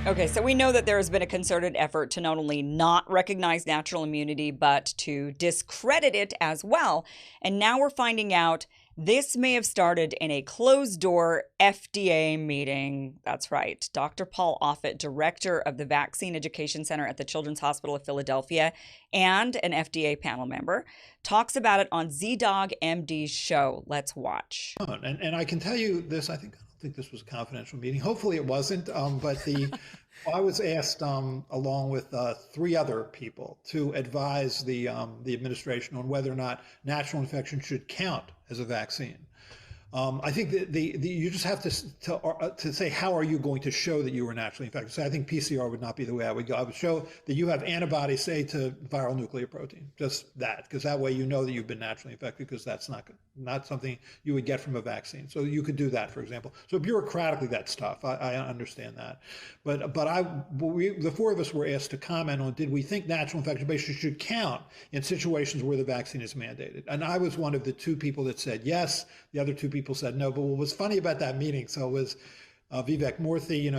Okay, so we know that there has been a concerted effort to not only not recognize natural immunity, but to discredit it as well. And now we're finding out this may have started in a closed-door FDA meeting. That's right. Dr. Paul Offit, director of the Vaccine Education Center at the Children's Hospital of Philadelphia and an FDA panel member, talks about it on ZDogg MD's show. Let's watch. And I can tell you this, I don't think this was a confidential meeting. Hopefully it wasn't, but I was asked along with three other people to advise the administration on whether or not natural infection should count as a vaccine. I think that you just have to say, how are you going to show that you were naturally infected? So I think PCR would not be the way I would go. I would show that you have antibodies, say, to viral nuclear protein, just that, because that way you know that you've been naturally infected, because that's not something you would get from a vaccine. So you could do that, for example. So bureaucratically, that's tough. I understand that, but the four of us were asked to comment on, did we think natural infection basically should count in situations where the vaccine is mandated? And I was one of the two people that said yes. The other two people said no. But what was funny about that meeting, so it was Vivek Murthy,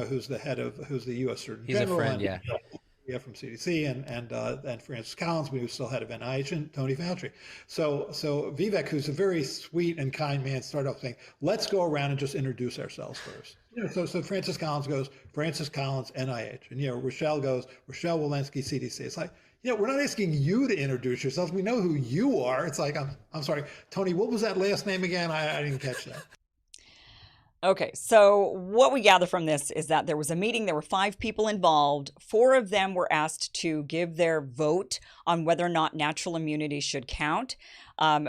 who's the U.S. Surgeon He's General, a friend, yeah. From CDC, and Francis Collins, who's still head of NIH, and Tony Fauci. So Vivek, who's a very sweet and kind man, started off saying, let's go around and just introduce ourselves first. So Francis Collins goes, Francis Collins, NIH. And, Rochelle goes, Rochelle Walensky, CDC. It's like, we're not asking you to introduce yourselves. We know who you are. It's like, I'm sorry, Tony, what was that last name again? I didn't catch that. Okay, so what we gather from this is that there was a meeting. There were 5 people involved. 4 of them were asked to give their vote on whether or not natural immunity should count.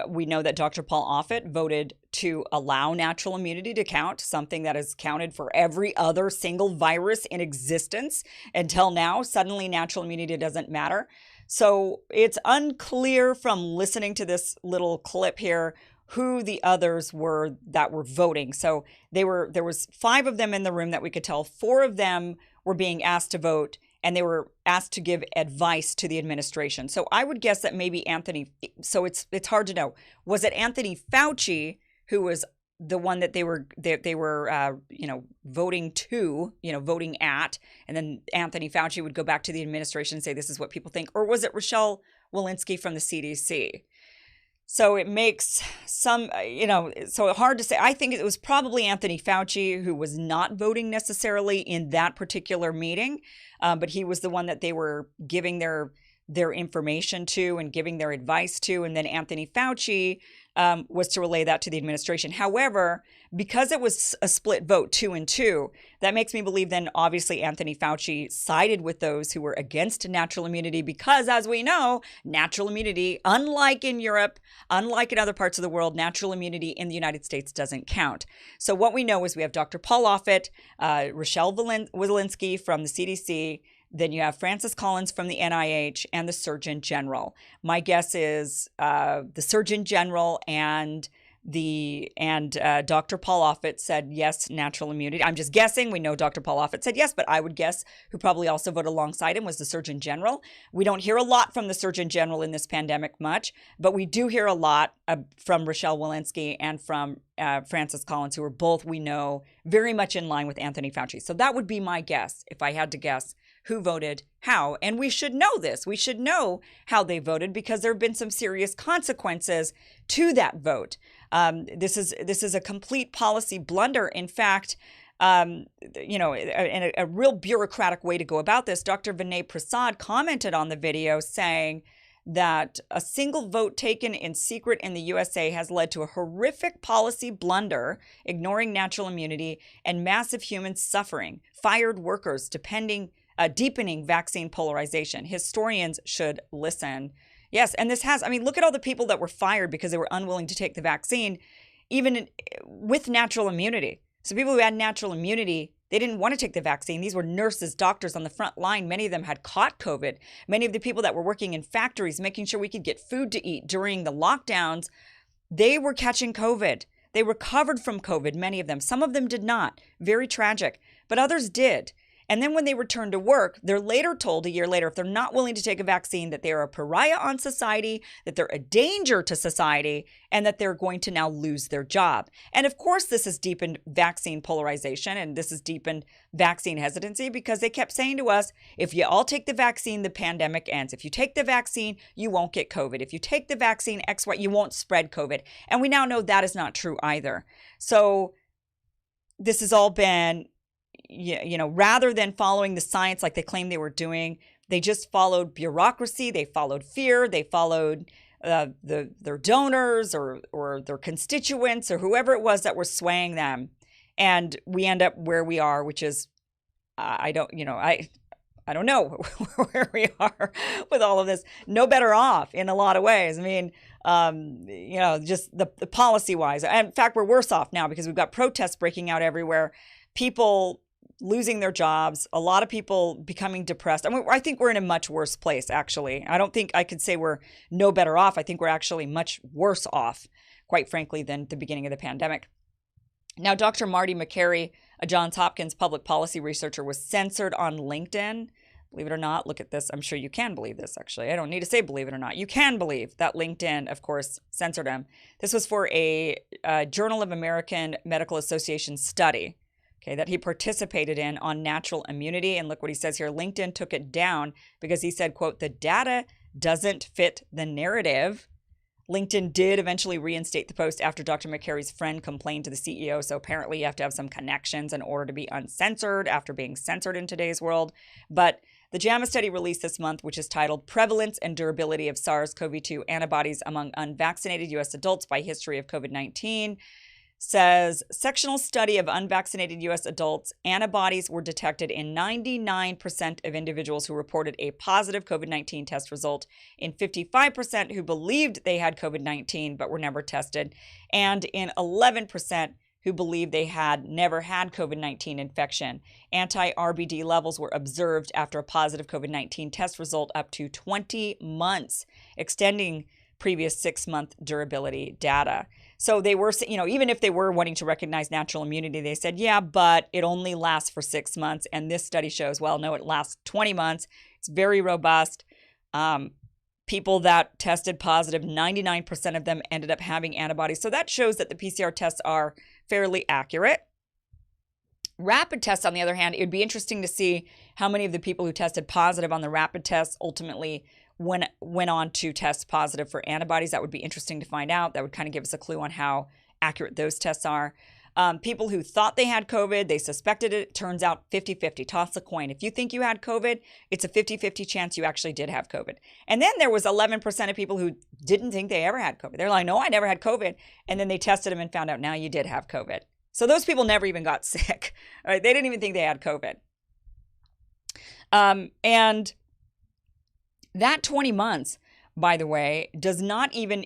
We know that Dr. Paul Offit voted to allow natural immunity to count, something that is counted for every other single virus in existence until now. Suddenly, natural immunity doesn't matter. So it's unclear from listening to this little clip here who the others were that were voting. So there was 5 of them in the room that we could tell. 4 of them were being asked to vote, and they were asked to give advice to the administration. So I would guess that maybe so it's hard to know. Was it Anthony Fauci who was the one that they were voting to, voting at, and then Anthony Fauci would go back to the administration and say, this is what people think? Or was it Rochelle Walensky from the CDC? So it makes so hard to say. I think it was probably Anthony Fauci who was not voting necessarily in that particular meeting, but he was the one that they were giving their information to and giving their advice to. And then Anthony Fauci was to relay that to the administration. However, because it was a split vote, 2-2, that makes me believe then obviously Anthony Fauci sided with those who were against natural immunity, because as we know, natural immunity, unlike in Europe, unlike in other parts of the world, natural immunity in the United States doesn't count. So what we know is we have Dr. Paul Offit, Rochelle Walensky from the CDC, then you have Francis Collins from the NIH, and the Surgeon General. My guess is the Surgeon General and Dr. Paul Offit said yes, natural immunity. I'm just guessing. We know Dr. Paul Offit said yes, but I would guess who probably also voted alongside him was the Surgeon General. We don't hear a lot from the Surgeon General in this pandemic much, but we do hear a lot from Rochelle Walensky and from Francis Collins, who are both, we know, very much in line with Anthony Fauci. So that would be my guess if I had to guess who voted how. And we should know this. We should know how they voted, because there have been some serious consequences to that vote. This is a complete policy blunder. In fact, in a real bureaucratic way to go about this, Dr. Vinay Prasad commented on the video saying that a single vote taken in secret in the USA has led to a horrific policy blunder, ignoring natural immunity and massive human suffering, fired workers, deepening vaccine polarization. Historians should listen. Yes, and look at all the people that were fired because they were unwilling to take the vaccine, even with natural immunity. So people who had natural immunity, they didn't want to take the vaccine. These were nurses, doctors on the front line. Many of them had caught COVID. Many of the people that were working in factories, making sure we could get food to eat during the lockdowns, they were catching COVID. They recovered from COVID, many of them. Some of them did not. Very tragic. But others did. And then when they return to work, they're later told, a year later, if they're not willing to take a vaccine, that they are a pariah on society, that they're a danger to society, and that they're going to now lose their job. And of course, this has deepened vaccine polarization, and this has deepened vaccine hesitancy, because they kept saying to us, if you all take the vaccine, the pandemic ends. If you take the vaccine, you won't get COVID. If you take the vaccine X, Y, you won't spread COVID. And we now know that is not true either. So this has all been, rather than following the science like they claimed they were doing, they just followed bureaucracy, they followed fear, they followed their donors or their constituents or whoever it was that were swaying them. And we end up where we are, which is, I don't know where we are with all of this. No better off in a lot of ways. I mean, just the policy wise. And in fact, we're worse off now because we've got protests breaking out everywhere, people losing their jobs, a lot of people becoming depressed. I mean, I think we're in a much worse place, actually. I don't think I could say we're no better off. I think we're actually much worse off, quite frankly, than the beginning of the pandemic. Now, Dr. Marty Makary, a Johns Hopkins public policy researcher, was censored on LinkedIn. Believe it or not, look at this. I'm sure you can believe this, actually. I don't need to say believe it or not. You can believe that LinkedIn, of course, censored him. This was for a Journal of American Medical Association study, that he participated in on natural immunity. And look what he says here. LinkedIn took it down because he said, quote, the data doesn't fit the narrative. LinkedIn did eventually reinstate the post after Dr. Makary's friend complained to the CEO. So apparently you have to have some connections in order to be uncensored after being censored in today's world. But the JAMA study released this month, which is titled Prevalence and Durability of SARS-CoV-2 Antibodies Among Unvaccinated U.S. Adults by History of COVID-19, says sectional study of unvaccinated U.S. adults, antibodies were detected in 99% of individuals who reported a positive COVID-19 test result, in 55% who believed they had COVID-19 but were never tested, and in 11% who believed they had never had COVID-19 infection. Anti-RBD levels were observed after a positive COVID-19 test result up to 20 months, extending previous 6-month durability data. So they were, even if they were wanting to recognize natural immunity, they said, yeah, but it only lasts for 6 months. And this study shows, well, no, it lasts 20 months. It's very robust. People that tested positive, 99% of them ended up having antibodies. So that shows that the PCR tests are fairly accurate. Rapid tests, on the other hand, it would be interesting to see how many of the people who tested positive on the rapid tests ultimately went on to test positive for antibodies. That would be interesting to find out. That would kind of give us a clue on how accurate those tests are. People who thought they had COVID, they suspected it, turns out 50-50. Toss a coin. If you think you had COVID, it's a 50-50 chance you actually did have COVID. And then there was 11% of people who didn't think they ever had COVID. They're like, no, I never had COVID. And then they tested them and found out, now you did have COVID. So those people never even got sick. All right? They didn't even think they had COVID. And that 20 months, by the way, does not even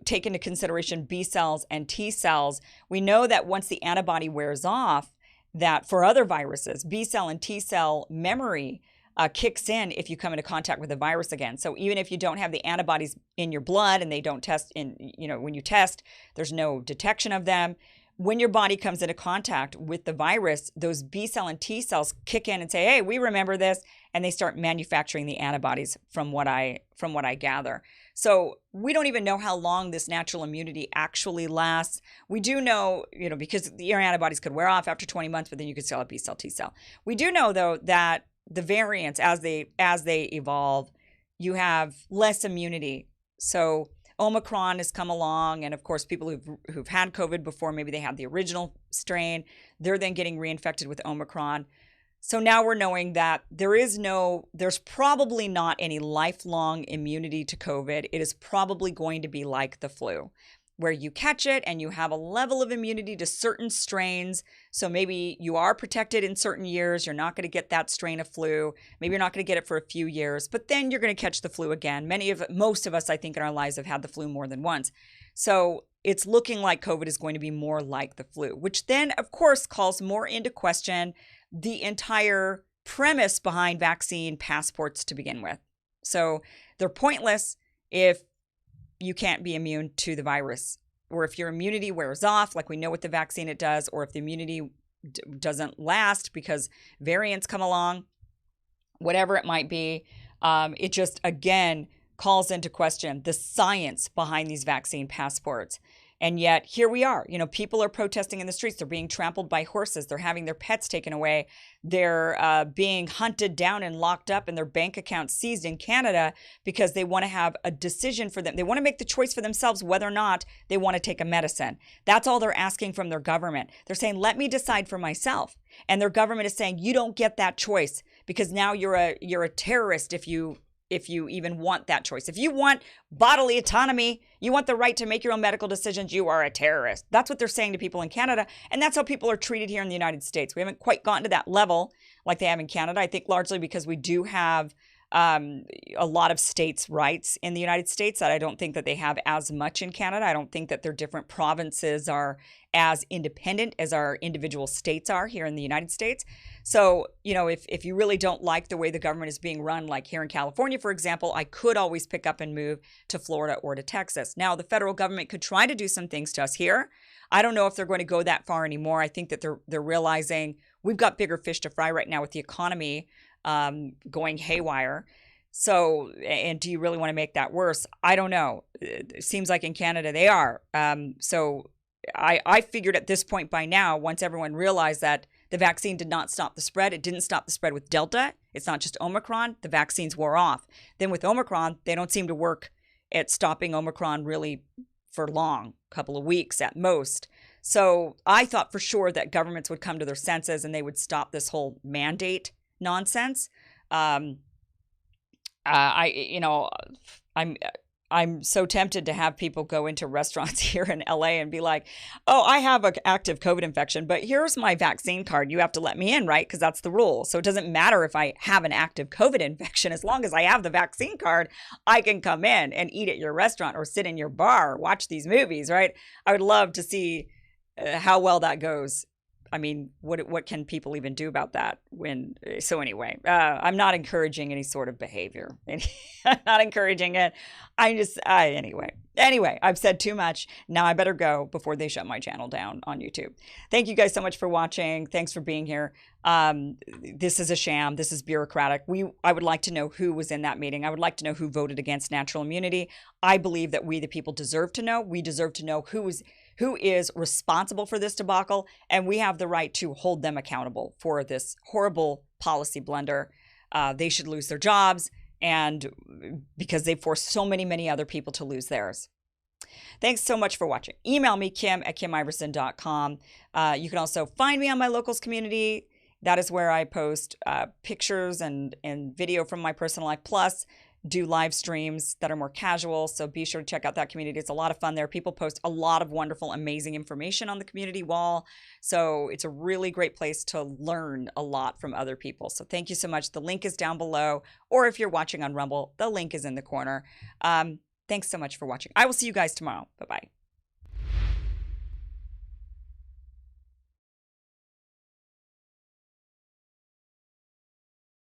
take into consideration B cells and T cells. We know that once the antibody wears off, that for other viruses, B cell and T cell memory kicks in if you come into contact with the virus again. So even if you don't have the antibodies in your blood and they don't test when you test, there's no detection of them. When your body comes into contact with the virus, those B cell and T cells kick in and say, hey, we remember this. And they start manufacturing the antibodies from what I gather. So we don't even know how long this natural immunity actually lasts. We do know, because your antibodies could wear off after 20 months, but then you could still have B cell, T cell. We do know, though, that the variants, as they evolve, you have less immunity. So Omicron has come along, and of course, people who've had COVID before, maybe they had the original strain, they're then getting reinfected with Omicron. So now we're knowing that there's probably not any lifelong immunity to COVID. It is probably going to be like the flu, where you catch it and you have a level of immunity to certain strains. So maybe you are protected in certain years. You're not going to get that strain of flu. Maybe you're not going to get it for a few years, but then you're going to catch the flu again. Most of us, I think, in our lives have had the flu more than once. So it's looking like COVID is going to be more like the flu, which then, of course, calls more into question the entire premise behind vaccine passports to begin with. So they're pointless if you can't be immune to the virus, or if your immunity wears off, like we know with the vaccine it does, or if the immunity doesn't last because variants come along, whatever it might be. It just, again, calls into question the science behind these vaccine passports. And yet here we are, people are protesting in the streets. They're being trampled by horses. They're having their pets taken away. They're being hunted down and locked up and their bank accounts seized in Canada because they want to have a decision for them. They want to make the choice for themselves whether or not they want to take a medicine. That's all they're asking from their government. They're saying, let me decide for myself. And their government is saying, you don't get that choice because now you're a terrorist if you even want that choice. If you want bodily autonomy, you want the right to make your own medical decisions, you are a terrorist. That's what they're saying to people in Canada. And that's how people are treated here in the United States. We haven't quite gotten to that level like they have in Canada. I think largely because we do have a lot of states' rights in the United States that I don't think that they have as much in Canada. I don't think that their different provinces are as independent as our individual states are here in the United States. So, if you really don't like the way the government is being run, like here in California, for example, I could always pick up and move to Florida or to Texas. Now, the federal government could try to do some things to us here. I don't know if they're going to go that far anymore. I think that they're realizing we've got bigger fish to fry right now with the economy going haywire. So, and do you really want to make that worse? I don't know. It seems like in Canada they are. So I figured at this point by now, once everyone realized that the vaccine did not stop the spread, it didn't stop the spread with Delta. It's not just Omicron. The vaccines wore off. Then with Omicron, they don't seem to work at stopping Omicron really for long, a couple of weeks at most. So I thought for sure that governments would come to their senses and they would stop this whole mandate nonsense. I'm so tempted to have people go into restaurants here in LA and be like, oh, I have an active COVID infection, but here's my vaccine card. You have to let me in, right? Because that's the rule. So it doesn't matter if I have an active COVID infection. As long as I have the vaccine card, I can come in and eat at your restaurant or sit in your bar, or watch these movies, right? I would love to see how well that goes. I mean, what can people even do about that? Anyway, I'm not encouraging any sort of behavior. I'm not encouraging it. Anyway, I've said too much. Now I better go before they shut my channel down on YouTube. Thank you guys so much for watching. Thanks for being here. This is a sham. This is bureaucratic. I would like to know who was in that meeting. I would like to know who voted against natural immunity. I believe that we, the people, deserve to know. We deserve to know who is responsible for this debacle, and we have the right to hold them accountable for this horrible policy blunder. They should lose their jobs, and because they forced so many other people to lose theirs. Thanks so much for watching. Email me, kim@kimiversen.com. You can also find me on my locals community. That is where I post pictures and video from my personal life, plus do live streams that are more casual. So be sure to check out that community. It's a lot of fun there. People post a lot of wonderful, amazing information on the community wall. So it's a really great place to learn a lot from other people. So thank you so much. The link is down below, or if you're watching on Rumble, the link is in the corner. Thanks so much for watching. I will see you guys tomorrow. Bye-bye.